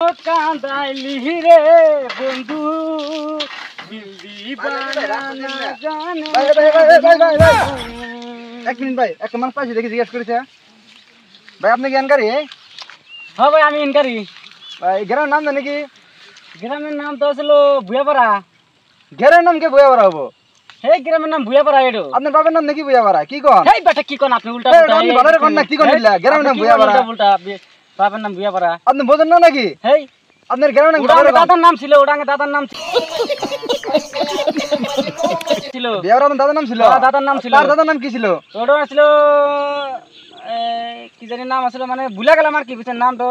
কাঁদাইলি রে বন্ধু দিল্লি বানানা জানে। এক মিনিট ভাই, একটা মানুষ পাশে দেখে জিজ্ঞেস করেছে ভাই আপনি কি এনকারি? হ্যাঁ ভাই আমি ইনকারি। ভাই গ্রামের নাম জানি কি? গ্রামের নাম তো ছিল ভুয়াপাড়া। গ্রামের নাম কি বইয়া হবো? এই গ্রামের নাম ভুয়াপাড়া। এটো আপনার বাবার নাম নাকি বইয়া কি কন? এই বেটা কি কোন আপনি উল্টা আপনি বাড়ারে কন না কি কন? গ্রামের নাম বইয়া উল্টা বাবার নাম ভুয়াপাড়া। আপনি বোঝেন না নাকি? হেই আপনার গ্রামের নাম দাদার নাম ছিল, ওটা দাদার নাম ছিল। বিয়ার আপনার দাদার নাম ছিল? দাদার নাম ছিল। তার দাদার নাম কি ছিল? ওটা ছিল কি জানি নাম আসলে, মানে ভুলে গেলাম আর কি বুঝছেন নাম তো।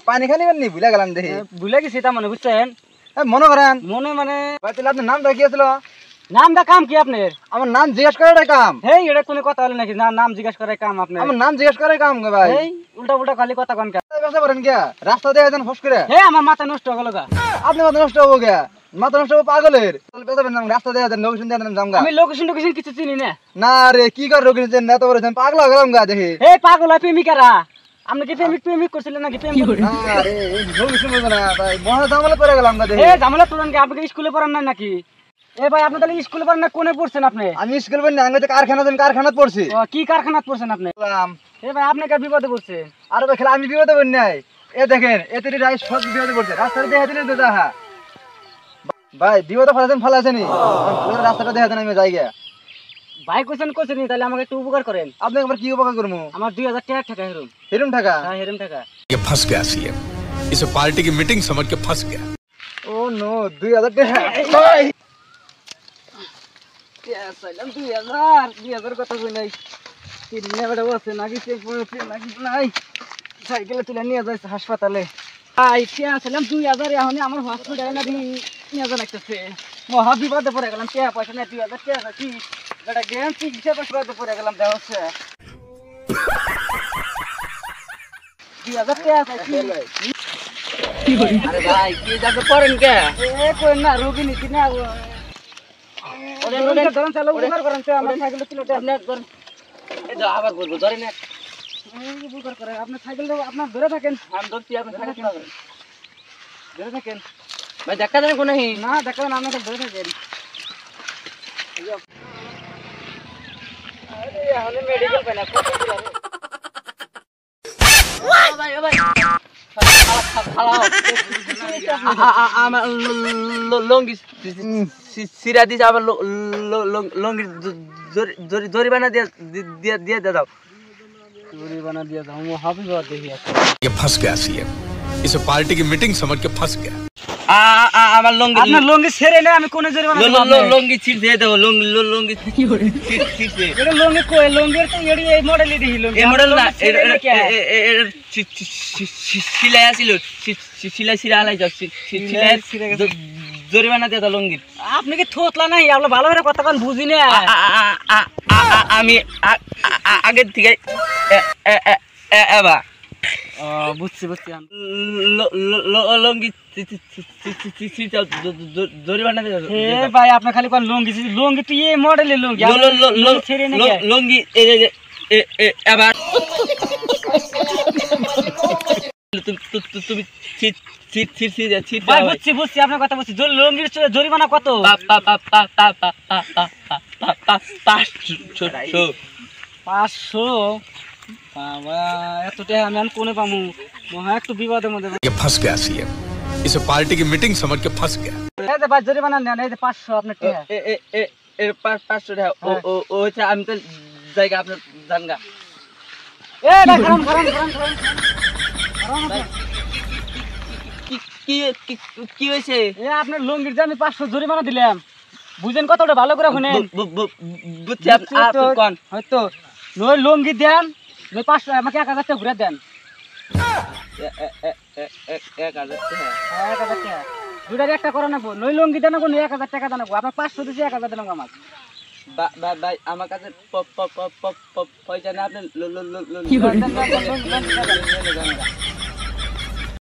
পানি খানি নি ভুলে গেলাম দেখি। ভুলে গেছি তার মানে বুঝছেন। মনে করেন মনে মানে ভাই তাহলে আপনার নামটা কি ছিল? নামটা কাম কি আপনার? আমার নাম জিজ্ঞেস করার কাম। হেই এটা কোনো কথা হলো নাকি? নাম জিজ্ঞাসা করার কাম আপনার? আমার নাম জিজ্ঞেস করার কাম গো ভাই। এই উল্টা উল্টা খালি কথা কোন কা? ব্যবসা করেন কে? রাস্তা দিয়ে দেন ফস করে। হে আমার মাথা নষ্ট হয়ে গেল গা। আপনি মাথা নষ্ট হবো কে? মাথা নষ্ট হবো পাগলের। তাহলে বেজাবেন না, রাস্তা দিয়ে দেন, লোকেশন দিয়ে দেন জামগা। আমি লোকেশন কিছু চিনি না। না রে কি করে লোকেশন এত বড় পাগলা হয়ে গেলাম গা দেখি। এই পাগল প্রেমিকারা আপনি কি প্রেমিক করছিলেন নাকি? না রে এই লোকেশন বুঝো না ভাই, মহা ঝামেলা পড়ে গেলাম গা দেখি। এই ঝামেলা পড়েন কি? আপনি কি স্কুলে পড়েন না নাকি? এ ভাই আপনি তাহলে স্কুলে পড়েন না কোনে পড়ছেন আপনি? আমি স্কুল পড়ি না, আমি তো কারখানাত পড়ছি। কি কারখানাত পড়ছেন আপনি? এ ভাই আপনি কি বিপদে পড়ছেন? আর ভাই খেলা আমি বিপদে পড়ি নাই। এ দেখেন এতে রাইস সব বিপদে পড়ছে, রাস্তাটা দেখে দিলে তো দেখা ভাই বিপদে ফেলাছেনি। রাস্তাটা দেখে দেন আমি যাই গা। ভাই কোশ্চেন তাহলে আমাকে একটু উপকার করেন। আপনি একবার কি উপকার করবো? আমার 2000 টাকা হেরুম। হেরুম টাকা? হ্যাঁ হেরুম টাকা। ये फंस गया सीएम, इसे पार्टी की मीटिंग समझ के फंस गया। ও নো 2000 টাকা ভাই। 2000 কথা কই নাই। কিডনি বেটা বসে নাকি সে পড়ছে নাকি নাই। সাইকেলে তুলে নিয়ে যাইছে হাসপাতালে। আই টিয়া ছিলাম 2000 এখন আমার হসপিটালে না নিয়ে যা লাগতেছে। মহা বিপদে পড়ে গেলাম। টাকা পয়সা না 2000 টাকা কি বেটা গেম চিকিৎসা বিপদে পড়ে গেলাম দেওয়া হচ্ছে। 2000 টাকা কি আরে ভাই কি যাবে করেন কে? এ কই না রোগী নিতি না। ওরে ধরেন চালু উপকার করেন তো আমার সাইকেল ছিল আপনি ধরেন। এই দাও আবার বলবো ধরেন না। এই উপকার করে আপনি সাইকেল আপনার ধরে থাকেন। আমি ধরছি আপনি ধরে থাকেন। ভাই দেখা দেন কোন না দেখা দেন আপনি ধরে থাকেন। আরে এখন মেডিকেল পাই না কত দিলাম। ভাই ভাই আমার লঙ্গি সিরা দিছে, আবার লঙ্গি জরিমানা দিয়ে দাও। জরিমানা দিয়ে দাও হাবি দেখি ये फंस गया सीएम, इसे पार्टी की मीटिंग समझ के फंस गया। আমার লঙ্গি আপনার লঙ্গি ছেড়ে না আমি কোন জরিমানা লঙ্গি ছিড় দিয়ে দাও। লঙ্গি কি করে ছিড়ছে? এটা লঙ্গি কই? লঙ্গির তো এই মডেলই দেখি। লঙ্গি এই মডেল না, সিলাই আছিল সিলাই সিরা আলাই যাও সিলাই জরিমানা দিয়ে দাও লঙ্গির। আপনি কি থোতলা নাই? আপনি ভালো করে কথা কোন বুঝি না। আমি আগের থেকে এবা বুঝছি লঙ্গি জরিমানা দিয়ে দাও। এ ভাই আপনি খালি কোন লঙ্গি লঙ্গি তুই এই মডেলের লঙ্গি লঙ্গি এবার তুমি বুঝছি আপনার কথা বুঝছি। লঙ্গির জরিমানা কত? 500। বাবা এত টাকা আমি কোনে পামু? মহা একটু বিপদের মধ্যে। ये फंस गया सीएम, इसे पार्टी की मीटिंग समझ के फंस गया। এই যে ভাই জরিমানা নেন, এই যে 500 আপনার টাকা। 500 টাকা ও হচ্ছে আমি তো জায়গা আপনার জানগা। এ ভাই কি হয়েছে? এ আপনার লঙ্গির যে আমি 500 জরিমানা দিলাম, বুঝেন কতটা ভালো করে শুনেন। বুঝছি আপনি কোন হয়তো নই লঙ্গি দেন, নই 500 আমাকে 1000 টাকা ঘুরে দেন। 1000 টাকা 1000 টাকা দুটার একটা করে নেবো। নই লঙ্গি দেন কোন 1000 টাকা দেন। আপনার 500 দিছি 1000 দেন আমার। ভাই আমার কাছে পয়সা না, আপনি